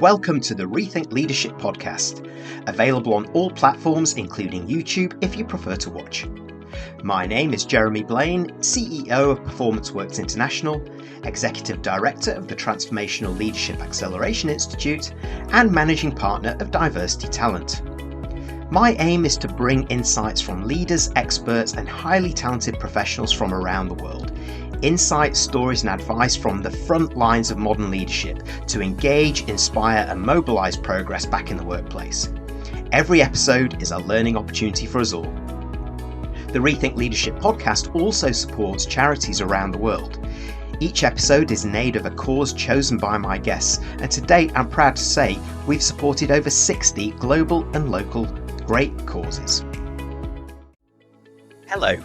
welcome to the Rethink Leadership podcast, available on all platforms including YouTube if you prefer to watch. My name is Jeremy Blain, CEO of Performance Works International, Executive Director of the Transformational Leadership Acceleration Institute, and Managing Partner of Diversity Talent. My aim is to bring insights from leaders, experts, and highly talented professionals from around the world. Insights, stories, and advice from the front lines of modern leadership to engage, inspire, and mobilize progress back in the workplace. Every episode is a learning opportunity for us all. The Rethink Leadership podcast also supports charities around the world. Each episode is in aid of a cause chosen by my guests, and to date, I'm proud to say we've supported over 60 global and local great causes. Hello.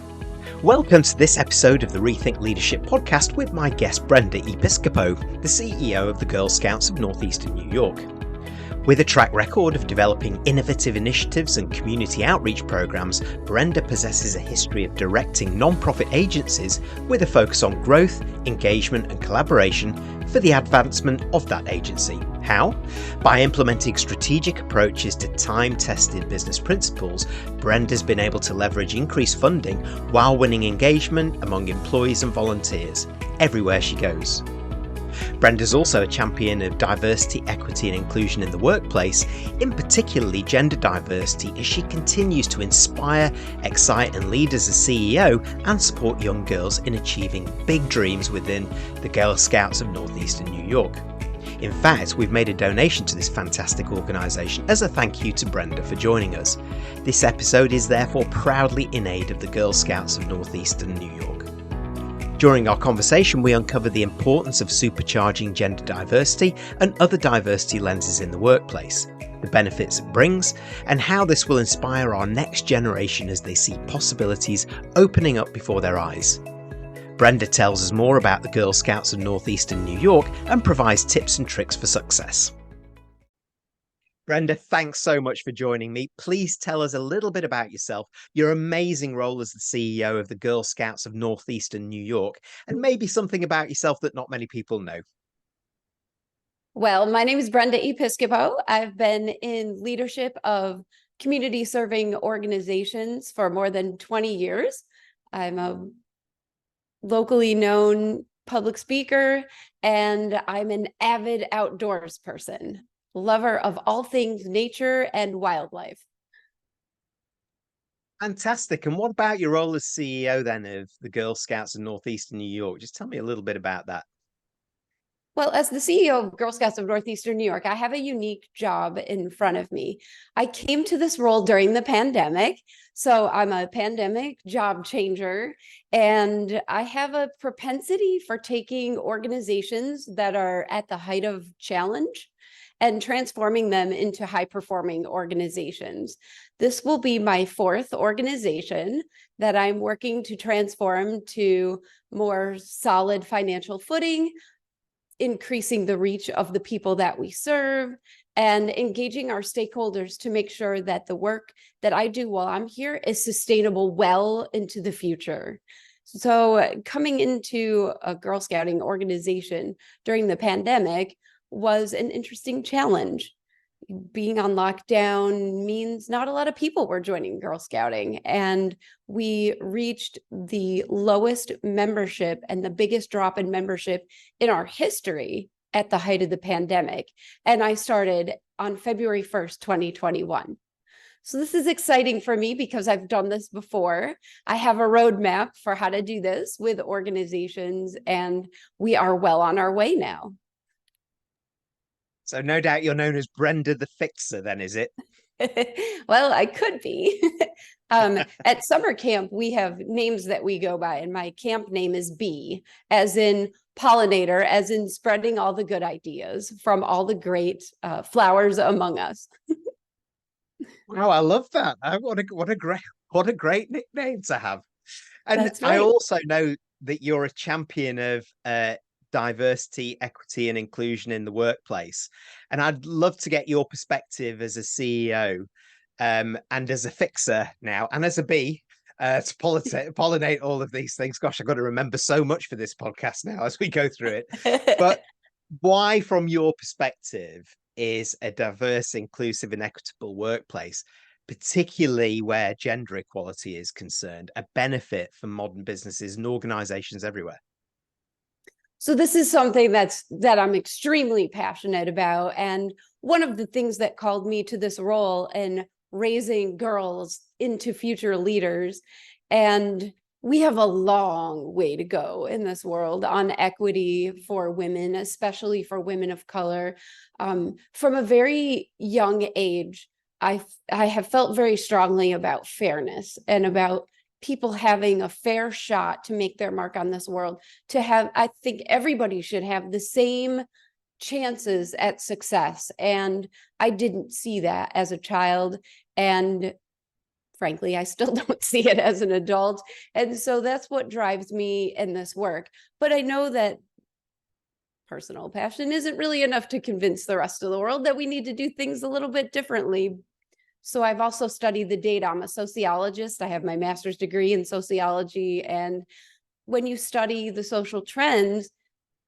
Welcome to this episode of the Rethink Leadership podcast with my guest Brenda Episcopo, the CEO of the Girl Scouts of Northeastern New York. With a track record of developing innovative initiatives and community outreach programs, Brenda possesses a history of directing non-profit agencies with a focus on growth, engagement and collaboration for the advancement of that agency. How? By implementing strategic approaches to time-tested business principles, Brenda's been able to leverage increased funding while winning engagement among employees and volunteers everywhere she goes. Brenda's also a champion of diversity, equity and inclusion in the workplace, in particularly gender diversity, as she continues to inspire, excite and lead as a CEO and support young girls in achieving big dreams within the Girl Scouts of Northeastern New York. In fact, we've made a donation to this fantastic organisation as a thank you to Brenda for joining us. This episode is therefore proudly in aid of the Girl Scouts of Northeastern New York. During our conversation, we uncover the importance of supercharging gender diversity and other diversity lenses in the workplace, the benefits it brings, and how this will inspire our next generation as they see possibilities opening up before their eyes. Brenda tells us more about the Girl Scouts of Northeastern New York and provides tips and tricks for success. Brenda, thanks so much for joining me. Please tell us a little bit about yourself, your amazing role as the CEO of the Girl Scouts of Northeastern New York, and maybe something about yourself that not many people know. Well, my name is Brenda Episcopo. I've been in leadership of community serving organizations for more than 20 years. I'm a locally known public speaker, and I'm an avid outdoors person. Lover of all things nature and wildlife. Fantastic. And what about your role as CEO then of the Girl Scouts of Northeastern New York? Just tell me a little bit about that. Well, as the CEO of Girl Scouts of Northeastern New York, I have a unique job in front of me. I came to this role during the pandemic, so I'm a pandemic job changer, and I have a propensity for taking organizations that are at the height of challenge and transforming them into high-performing organizations. This will be my fourth organization that I'm working to transform to more solid financial footing, increasing the reach of the people that we serve, and engaging our stakeholders to make sure that the work that I do while I'm here is sustainable well into the future. So coming into a Girl Scouting organization during the pandemic was an interesting challenge. Being on lockdown means not a lot of people were joining Girl Scouting, and we reached the lowest membership and the biggest drop in membership in our history at the height of the pandemic. And I started on February 1st, 2021. So this is exciting for me because I've done this before. I have a roadmap for how to do this with organizations, and we are well on our way now. So no doubt you're known as Brenda the Fixer then, is it? Well, I could be. At summer camp, we have names that we go by, and my camp name is Bee, as in pollinator, as in spreading all the good ideas from all the great flowers among us. Wow, I love that. What a great nickname to have. And That's right. I also know that you're a champion of diversity, equity and inclusion in the workplace. And I'd love to get your perspective as a CEO and as a fixer now and as a bee to pollinate all of these things. Gosh, I've got to remember so much for this podcast now as we go through it. But why, from your perspective, is a diverse, inclusive, and equitable workplace, particularly where gender equality is concerned, a benefit for modern businesses and organizations everywhere? So this is something that I'm extremely passionate about. And one of the things that called me to this role in raising girls into future leaders. And we have a long way to go in this world on equity for women, especially for women of color. From a very young age, I have felt very strongly about fairness and about people having a fair shot to make their mark on this world. I think everybody should have the same chances at success. And I didn't see that as a child. And frankly, I still don't see it as an adult. And so that's what drives me in this work. But I know that personal passion isn't really enough to convince the rest of the world that we need to do things a little bit differently. So I've also studied the data. I'm a sociologist. I have my master's degree in sociology. And when you study the social trends,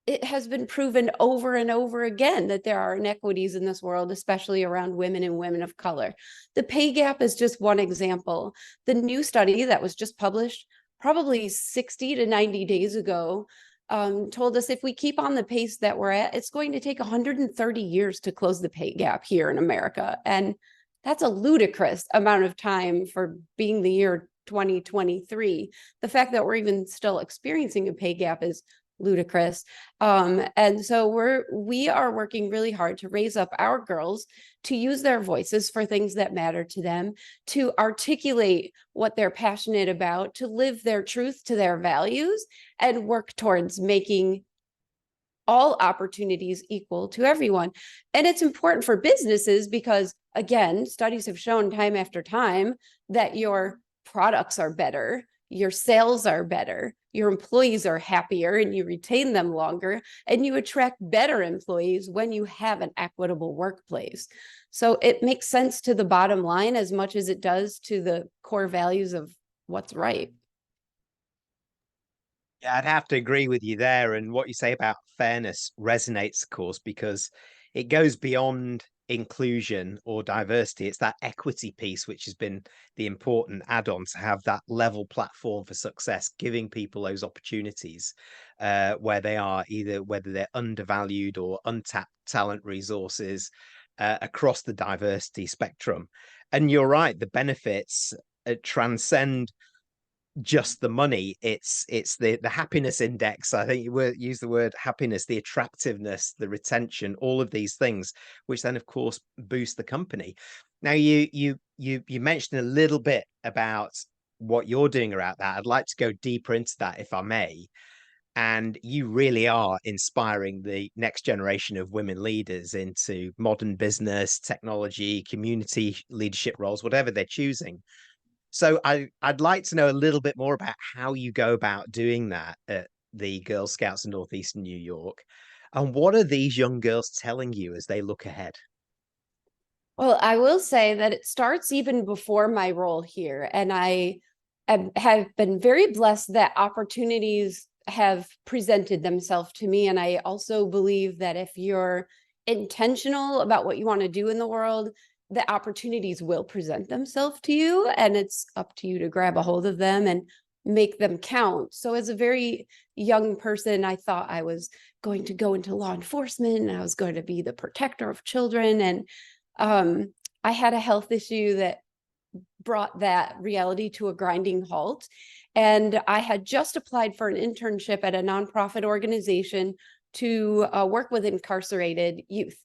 it has been proven over and over again that there are inequities in this world, especially around women and women of color. The pay gap is just one example. The new study that was just published probably 60 to 90 days ago told us if we keep on the pace that we're at, it's going to take 130 years to close the pay gap here in America. And that's a ludicrous amount of time for being the year 2023. The fact that we're even still experiencing a pay gap is ludicrous. And so we are working really hard to raise up our girls to use their voices for things that matter to them, to articulate what they're passionate about, to live their truth to their values, and work towards making all opportunities equal to everyone. And it's important for businesses because, again, studies have shown time after time that your products are better, your sales are better, your employees are happier, and you retain them longer, and you attract better employees when you have an equitable workplace. So it makes sense to the bottom line as much as it does to the core values of what's right. Yeah, I'd have to agree with you there. And what you say about fairness resonates, of course, because it goes beyond inclusion or diversity. It's that equity piece, which has been the important add-on to have that level platform for success, giving people those opportunities where they are either whether they're undervalued or untapped talent resources across the diversity spectrum. And you're right, the benefits transcend just the money. It's the happiness index. I think you use the word happiness, the attractiveness, the retention, all of these things, which then of course boost the company. Now you mentioned a little bit about what you're doing around that. I'd like to go deeper into that if I may. And you really are inspiring the next generation of women leaders into modern business, technology, community leadership roles, whatever they're choosing. So I'd like to know a little bit more about how you go about doing that at the Girl Scouts of Northeastern New York. And what are these young girls telling you as they look ahead? Well, I will say that it starts even before my role here. And have been very blessed that opportunities have presented themselves to me. And I also believe that if you're intentional about what you want to do in the world, the opportunities will present themselves to you, and it's up to you to grab a hold of them and make them count. So as a very young person, I thought I was going to go into law enforcement and I was going to be the protector of children. And I had a health issue that brought that reality to a grinding halt. And I had just applied for an internship at a nonprofit organization to work with incarcerated youth.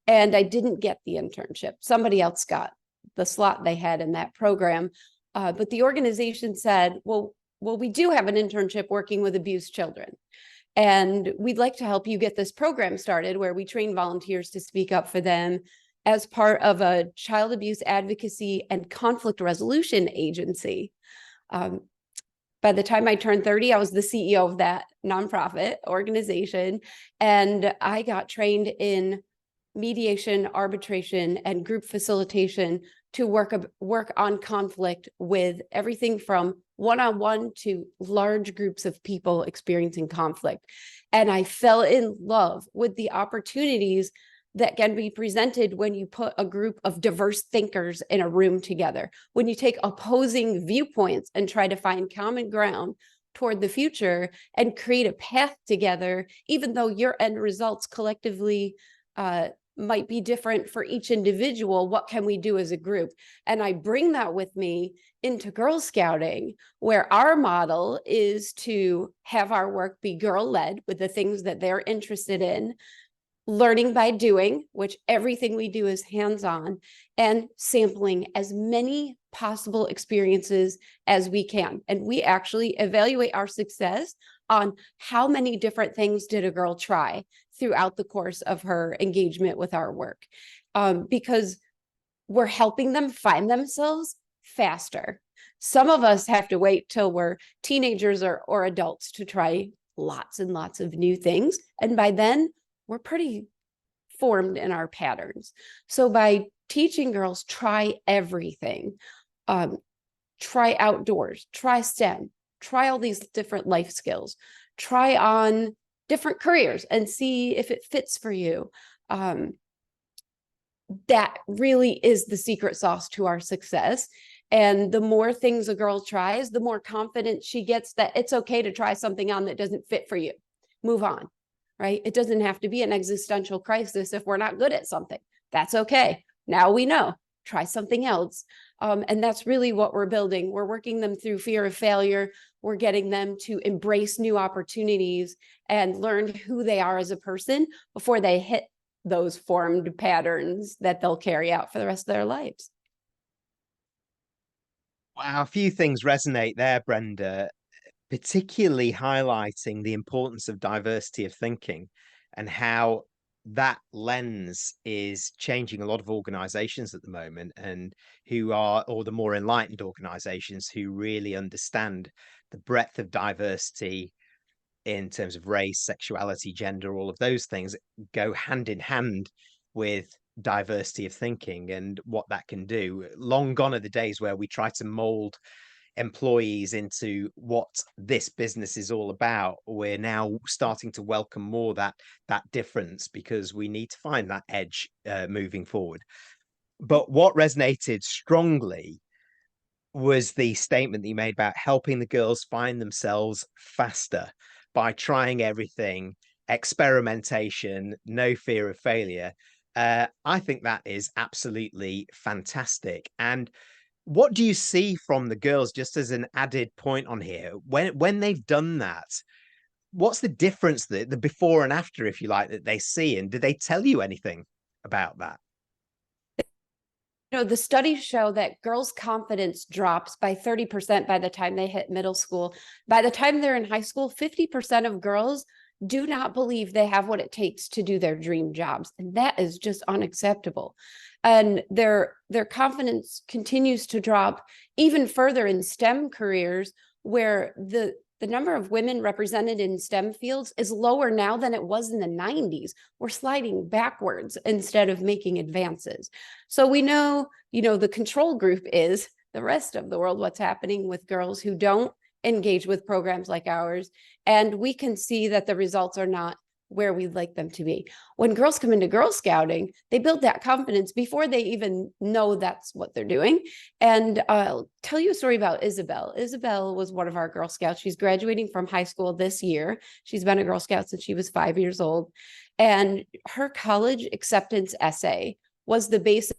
And I didn't get the internship. Somebody else got the slot they had in that program. But the organization said, well, we do have an internship working with abused children. And we'd like to help you get this program started where we train volunteers to speak up for them as part of a child abuse advocacy and conflict resolution agency. By the time I turned 30, I was the CEO of that nonprofit organization. And I got trained in mediation, arbitration, and group facilitation to work on conflict with everything from one-on-one to large groups of people experiencing conflict. And I fell in love with the opportunities that can be presented when you put a group of diverse thinkers in a room together, when you take opposing viewpoints and try to find common ground toward the future and create a path together, even though your end results collectively might be different for each individual. What can we do as a group? And I bring that with me into Girl Scouting, where our model is to have our work be girl-led with the things that they're interested in, learning by doing, which everything we do is hands-on, and sampling as many possible experiences as we can. And we actually evaluate our success on how many different things did a girl try throughout the course of her engagement with our work, because we're helping them find themselves faster. Some of us have to wait till we're teenagers or adults to try lots and lots of new things. And by then, we're pretty formed in our patterns. So by teaching girls, try everything, try outdoors, try STEM, try all these different life skills, try on different careers and see if it fits for you. That really is the secret sauce to our success. And the more things a girl tries, the more confident she gets that it's okay to try something on that doesn't fit for you. Move on, right? It doesn't have to be an existential crisis if we're not good at something. That's okay. Now we know, try something else. And that's really what we're building. We're working them through fear of failure. We're getting them to embrace new opportunities and learn who they are as a person before they hit those formed patterns that they'll carry out for the rest of their lives. Wow, a few things resonate there, Brenda, particularly highlighting the importance of diversity of thinking and how that lens is changing a lot of organizations at the moment, and who are, or the more enlightened organizations who really understand the breadth of diversity in terms of race, sexuality, gender, all of those things go hand in hand with diversity of thinking and what that can do. Long gone are the days where we try to mold employees into what this business is all about. We're now starting to welcome more that difference, because we need to find that edge moving forward. But what resonated strongly was the statement that you made about helping the girls find themselves faster by trying everything, experimentation, no fear of failure. I think that is absolutely fantastic. And what do you see from the girls, just as an added point on here, when they've done that? What's the difference, the before and after, if you like, that they see? And do they tell you anything about that? You know, the studies show that girls' confidence drops by 30% by the time they hit middle school. By the time they're in high school, 50% of girls do not believe they have what it takes to do their dream jobs. And that is just unacceptable. And their confidence continues to drop even further in STEM careers, where the number of women represented in STEM fields is lower now than it was in the 90s. We're sliding backwards instead of making advances. So we know, the control group is the rest of the world, what's happening with girls who don't engage with programs like ours. And we can see that the results are not where we'd like them to be. When girls come into Girl Scouting, they build that confidence before they even know that's what they're doing. And I'll tell you a story about Isabel. Isabel was one of our Girl Scouts. She's graduating from high school this year. She's been a Girl Scout since she was 5 years old. And her college acceptance essay was the basic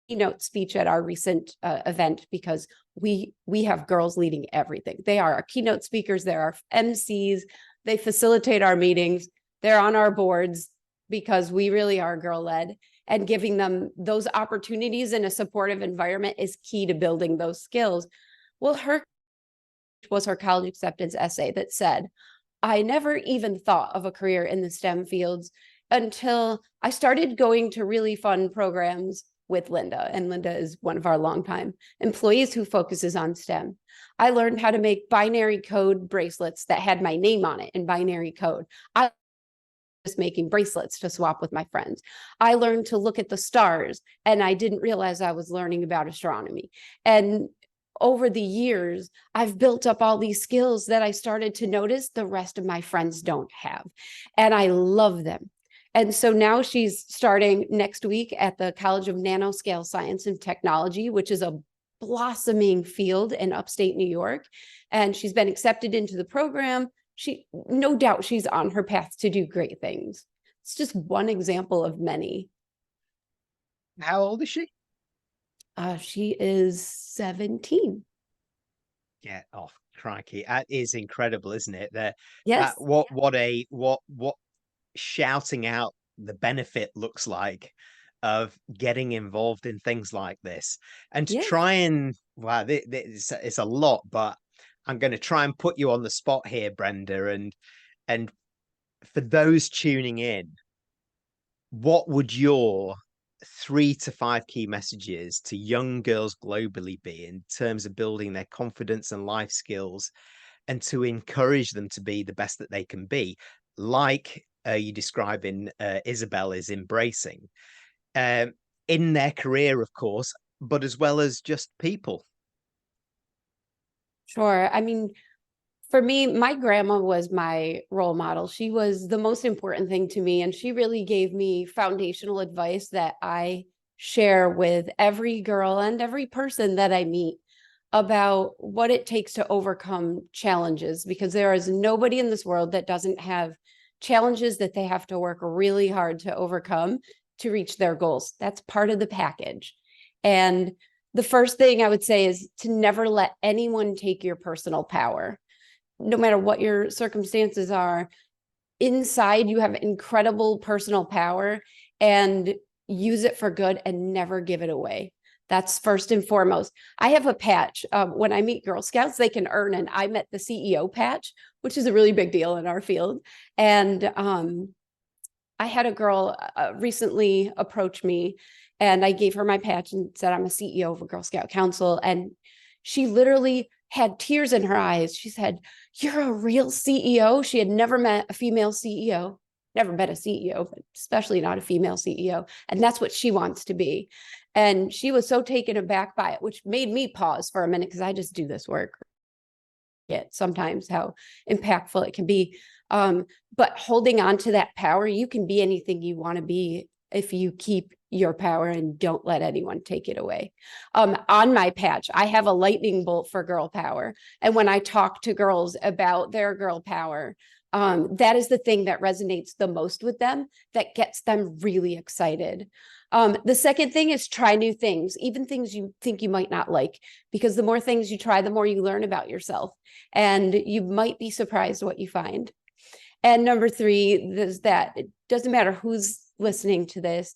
keynote speech at our recent event, because we have girls leading everything. They are our keynote speakers. They're our MCs. They facilitate our meetings. They're on our boards, because we really are girl-led, and giving them those opportunities in a supportive environment is key to building those skills. Well, her was her college acceptance essay that said, I never even thought of a career in the STEM fields until I started going to really fun programs with Linda. And Linda is one of our longtime employees who focuses on STEM. I learned how to make binary code bracelets that had my name on it in binary code. I was making bracelets to swap with my friends. I learned to look at the stars, and I didn't realize I was learning about astronomy. And over the years, I've built up all these skills that I started to notice the rest of my friends don't have. And I love them. And so now she's starting next week at the College of Nanoscale Science and Technology, which is a blossoming field in upstate New York. And she's been accepted into the program. No doubt she's on her path to do great things. It's just one example of many. How old is she? She is 17. Get off, crikey. That is incredible, isn't it? Yes. What shouting out the benefit looks like of getting involved in things like this, and to Yes. try and it's a lot, but I'm going to try and put you on the spot here, Brenda, and for those tuning in, what would your 3 to 5 key messages to young girls globally be in terms of building their confidence and life skills, and to encourage them to be the best that they can be, like you describe in Isabel is embracing in their career, of course, but as well as just people? Sure. I mean, for me, my grandma was my role model. She was the most important thing to me, and she really gave me foundational advice that I share with every girl and every person that I meet about what it takes to overcome challenges, because there is nobody in this world that doesn't have challenges that they have to work really hard to overcome to reach their goals. That's part of the package. And the first thing I would say is to never let anyone take your personal power. No matter what your circumstances are, inside you have incredible personal power, and use it for good and never give it away. That's first and foremost. I have a patch. When I meet Girl Scouts, they can earn an I Met the CEO patch, which is a really big deal in our field. And I had a girl recently approach me, and I gave her my patch and said, I'm a CEO of a Girl Scout Council. And she literally had tears in her eyes. She said, "You're a real CEO." She had never met a female CEO, never met a CEO, but especially not a female CEO. And that's what she wants to be. And she was so taken aback by it, which made me pause for a minute, because I just do this work. Sometimes how impactful it can be. But holding on to that power, you can be anything you want to be if you keep your power and don't let anyone take it away. On my patch, I have a lightning bolt for girl power. And when I talk to girls about their girl power, that is the thing that resonates the most with them, that gets them really excited. The second thing is try new things, even things you think you might not like, because the more things you try, the more you learn about yourself, and you might be surprised what you find. And number 3 is that it doesn't matter who's listening to this.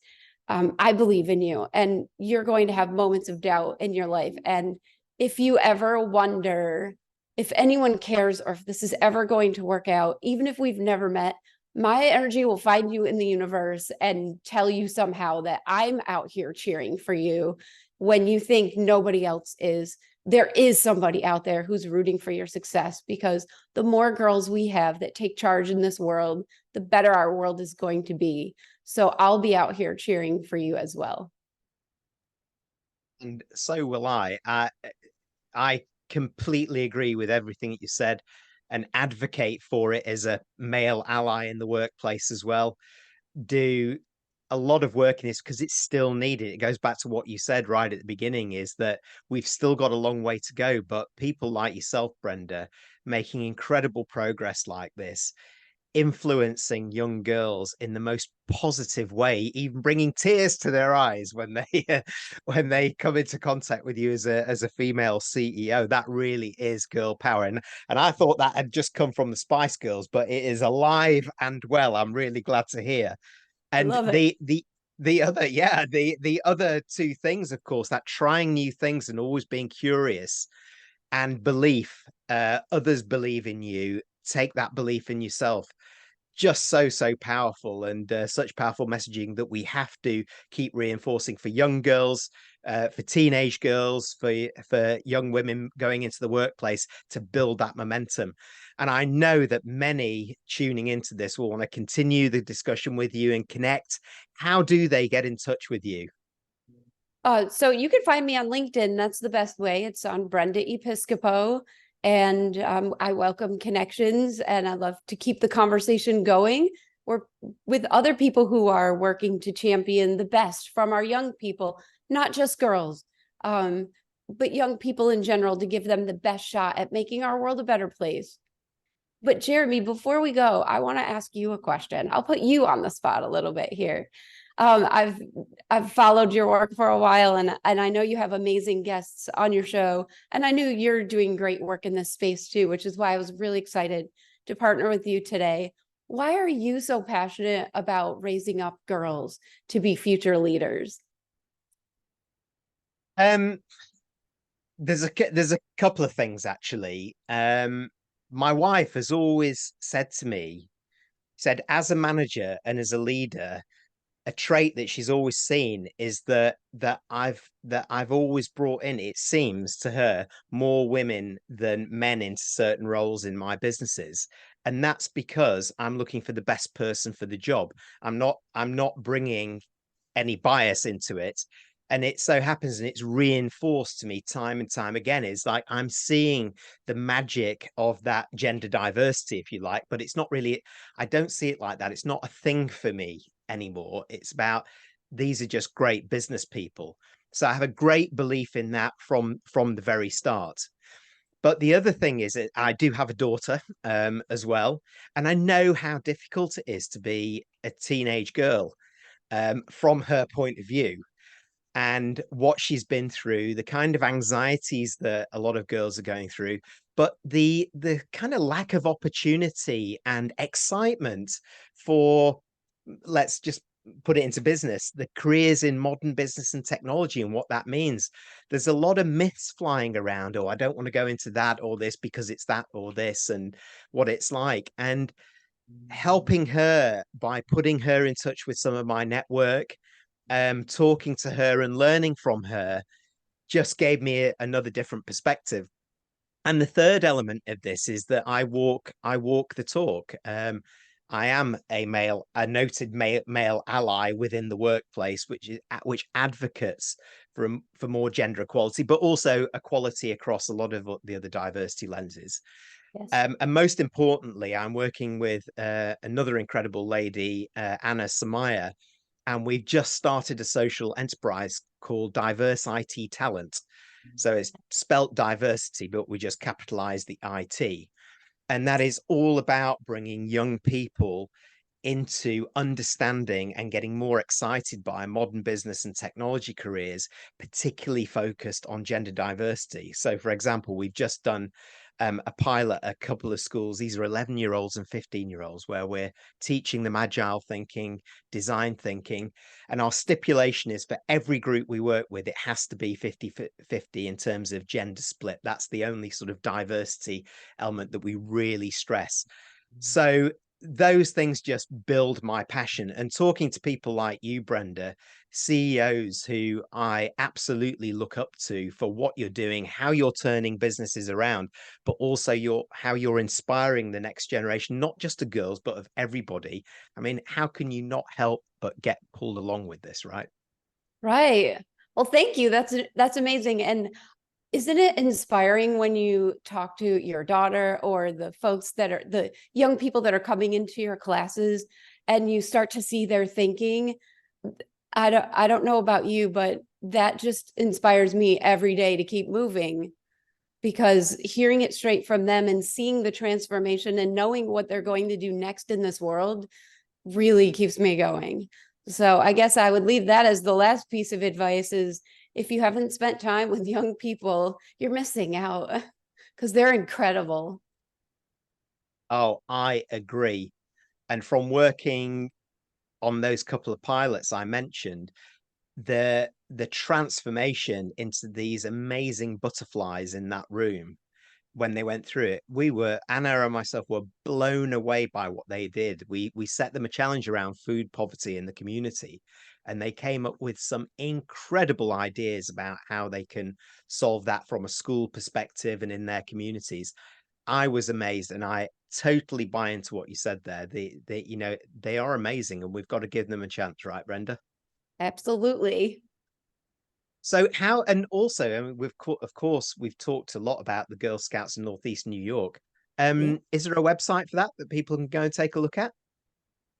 I believe in you, and you're going to have moments of doubt in your life. And if you ever wonder if anyone cares or if this is ever going to work out, even if we've never met, my energy will find you in the universe and tell you somehow that I'm out here cheering for you when you think nobody else is. There is somebody out there who's rooting for your success, because the more girls we have that take charge in this world, the better our world is going to be. So I'll be out here cheering for you as well. And so will I. I completely agree with everything that you said, and advocate for it as a male ally in the workplace as well. Do a lot of work in this because it's still needed. It goes back to what you said right at the beginning, is that we've still got a long way to go, but people like yourself, Brenda, making incredible progress like this, influencing young girls in the most positive way, even bringing tears to their eyes when they when they come into contact with you as a female CEO. That really is girl power. And I thought that had just come from the Spice Girls, but it is alive and well. I'm really glad to hear. I And love it. the other, yeah, the other 2 things, of course, that trying new things and always being curious, and belief. Others believe in you. Take that belief in yourself. Just so powerful, and such powerful messaging that we have to keep reinforcing for young girls, for teenage girls, for young women going into the workplace, to build that momentum. And I know that many tuning into this will want to continue the discussion with you and connect. How do they get in touch with you? So you can find me on LinkedIn. That's the best way. It's on Brenda Episcopo. And I welcome connections, and I love to keep the conversation going. or with other people who are working to champion the best from our young people, not just girls, but young people in general, to give them the best shot at making our world a better place. But Jeremy, before we go, I want to ask you a question. I'll put you on the spot a little bit here. I've followed your work for a while, and I know you have amazing guests on your show, and I knew you're doing great work in this space too, which is why I was really excited to partner with you today. Why are you so passionate about raising up girls to be future leaders? Um, there's a couple of things actually. My wife has always said to me, said as a manager and as a leader, a trait that she's always seen is that I've always brought in, it seems to her, more women than men into certain roles in my businesses. And that's because I'm looking for the best person for the job. I'm not bringing any bias into it. And it so happens, and it's reinforced to me time and time again, is like I'm seeing the magic of that gender diversity, if you like, but it's not really, I don't see it like that. It's not a thing for me anymore. It's about, these are just great business people. So I have a great belief in that from the very start. But the other thing is that I do have a daughter as well, and I know how difficult it is to be a teenage girl from her point of view, and what she's been through, the kind of anxieties that a lot of girls are going through, but the kind of lack of opportunity and excitement for, let's just put it into business, the careers in modern business and technology and what that means. There's a lot of myths flying around. Oh, I don't want to go into that or this because it's that or this, and what it's like. And helping her by putting her in touch with some of my network, talking to her and learning from her, just gave me another different perspective. And the third element of this is that I walk the talk. I am a noted male ally within the workplace, which advocates for more gender equality, but also equality across a lot of the other diversity lenses. Yes. And most importantly, I'm working with another incredible lady, Anna Samaya, and we've just started a social enterprise called Diverse IT Talent. So it's spelt diversity, but we just capitalize the IT. And that is all about bringing young people into understanding and getting more excited by modern business and technology careers, particularly focused on gender diversity. So, for example, we've just done a pilot at a couple of schools. These are 11-year-olds and 15-year-olds, where we're teaching them agile thinking, design thinking. And our stipulation is for every group we work with, it has to be 50-50 in terms of gender split. That's the only sort of diversity element that we really stress. So those things just build my passion. And talking to people like you, Brenda, CEOs who I absolutely look up to for what you're doing, how you're turning businesses around, but also how you're inspiring the next generation, not just of girls, but of everybody. I mean, how can you not help but get pulled along with this, right? Right. Well, thank you. That's amazing. And isn't it inspiring when you talk to your daughter or the folks that are the young people that are coming into your classes, and you start to see their thinking? I don't know about you, but that just inspires me every day to keep moving, because hearing it straight from them and seeing the transformation and knowing what they're going to do next in this world really keeps me going. So I guess I would leave that as the last piece of advice: is if you haven't spent time with young people, you're missing out, because they're incredible. Oh, I agree. And from working on those couple of pilots I mentioned, the transformation into these amazing butterflies in that room when they went through it, Anna and myself were blown away by what they did. We set them a challenge around food poverty in the community, and they came up with some incredible ideas about how they can solve that from a school perspective and in their communities. I was amazed, and I totally buy into what you said there. They are amazing, and we've got to give them a chance, right, Brenda? Absolutely. So how, and also, I mean, of course, we've talked a lot about the Girl Scouts in Northeastern New York. Yeah. Is there a website for that people can go and take a look at?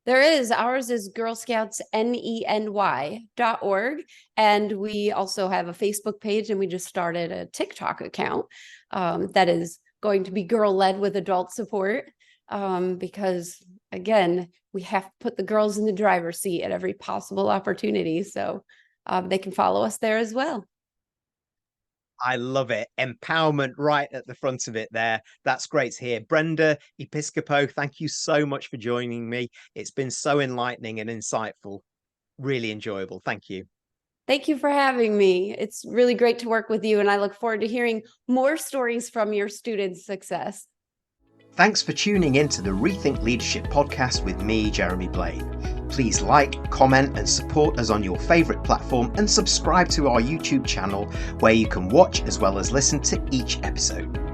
There is. Ours is girlscoutsneny.org. And we also have a Facebook page, and we just started a TikTok account that is going to be girl-led with adult support because, again, we have to put the girls in the driver's seat at every possible opportunity. So they can follow us there as well. I love it. Empowerment right at the front of it there. That's great to hear. Brenda Episcopo, thank you so much for joining me. It's been so enlightening and insightful. Really enjoyable. Thank you. Thank you for having me. It's really great to work with you, and I look forward to hearing more stories from your students' success. Thanks for tuning in to the Rethink Leadership podcast with me, Jeremy Blain. Please like, comment and support us on your favourite platform, and subscribe to our YouTube channel where you can watch as well as listen to each episode.